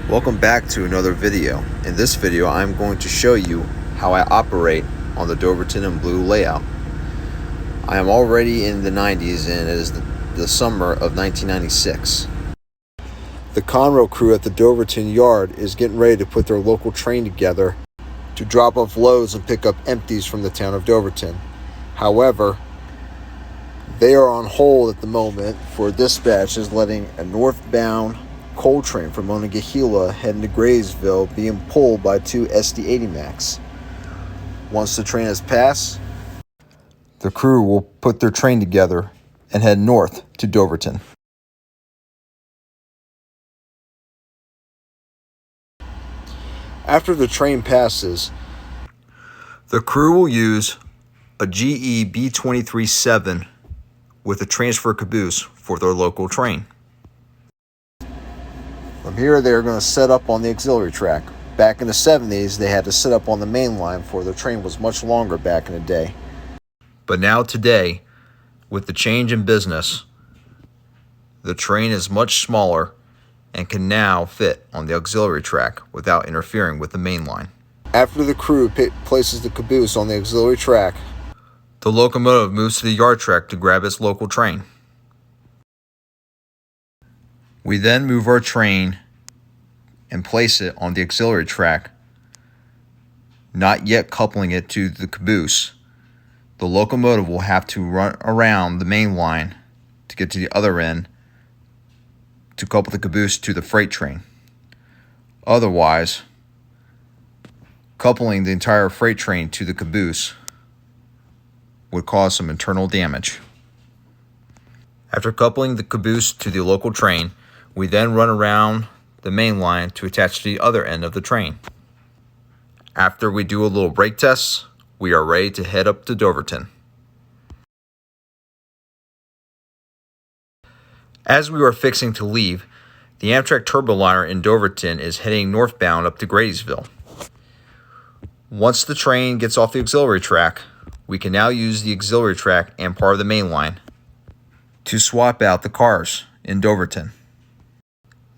Welcome back to another video. In this video, I'm going to show you how I operate on the Doverton N Blue layout. I am already in the 90s and it is the summer of 1996. The Conrail crew at the Doverton yard is getting ready to put their local train together to drop off loads and pick up empties from the town of Doverton. However, they are on hold at the moment for dispatch is letting a northbound coal train from Monongahela heading to Gradysville being pulled by two SD80 Max. Once the train has passed, the crew will put their train together and head north to Doverton. After the train passes, the crew will use a GE B23-7 with a transfer caboose for their local train. From here, they're going to set up on the auxiliary track. Back in the 70s, they had to set up on the main line for the train was much longer back in the day. But now today, with the change in business, the train is much smaller and can now fit on the auxiliary track without interfering with the main line. After the crew places the caboose on the auxiliary track, the locomotive moves to the yard track to grab its local train. We then move our train and place it on the auxiliary track, not yet coupling it to the caboose. The locomotive will have to run around the main line to get to the other end to couple the caboose to the freight train. Otherwise, coupling the entire freight train to the caboose would cause some internal damage. After coupling the caboose to the local train, we then run around the main line to attach to the other end of the train. After we do a little brake test, we are ready to head up to Doverton. As we are fixing to leave, the Amtrak Turboliner in Doverton is heading northbound up to Gradysville. Once the train gets off the auxiliary track, we can now use the auxiliary track and part of the main line to swap out the cars in Doverton.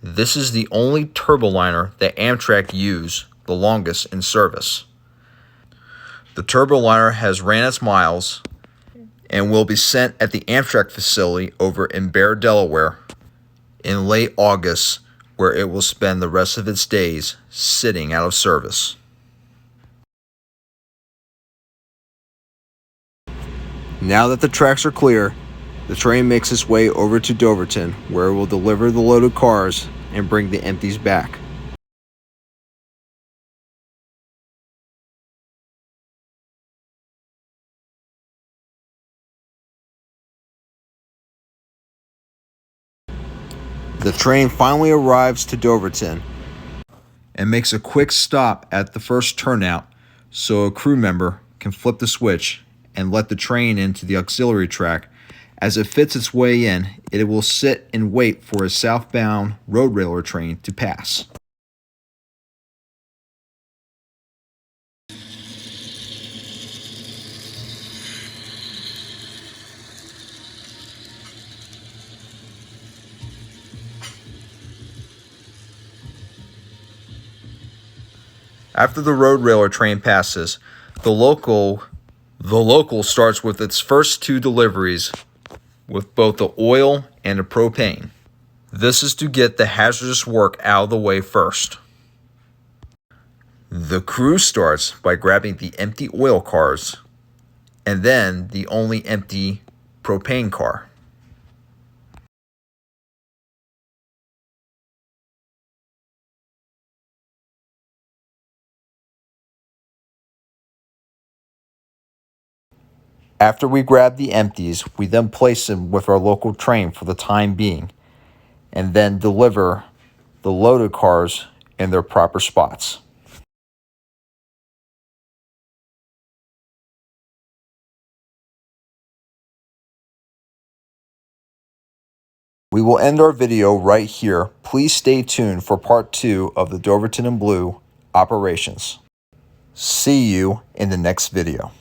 This is the only Turboliner that Amtrak used the longest in service. The Turboliner has ran its miles and will be sent at the Amtrak facility over in Bear, Delaware in late August, where it will spend the rest of its days sitting out of service. Now that the tracks are clear, the train makes its way over to Doverton, where it will deliver the loaded cars and bring the empties back. The train finally arrives to Doverton and makes a quick stop at the first turnout so a crew member can flip the switch and let the train into the auxiliary track. As it fits its way in, it will sit and wait for a southbound road railer train to pass. After the road railer train passes, the local starts with its first two deliveries with both the oil and the propane. This is to get the hazardous work out of the way first. The crew starts by grabbing the empty oil cars and then the only empty propane car. After we grab the empties, we then place them with our local train for the time being, and then deliver the loaded cars in their proper spots. We will end our video right here. Please stay tuned for part 2 of the Doverton N Blue operations. See you in the next video.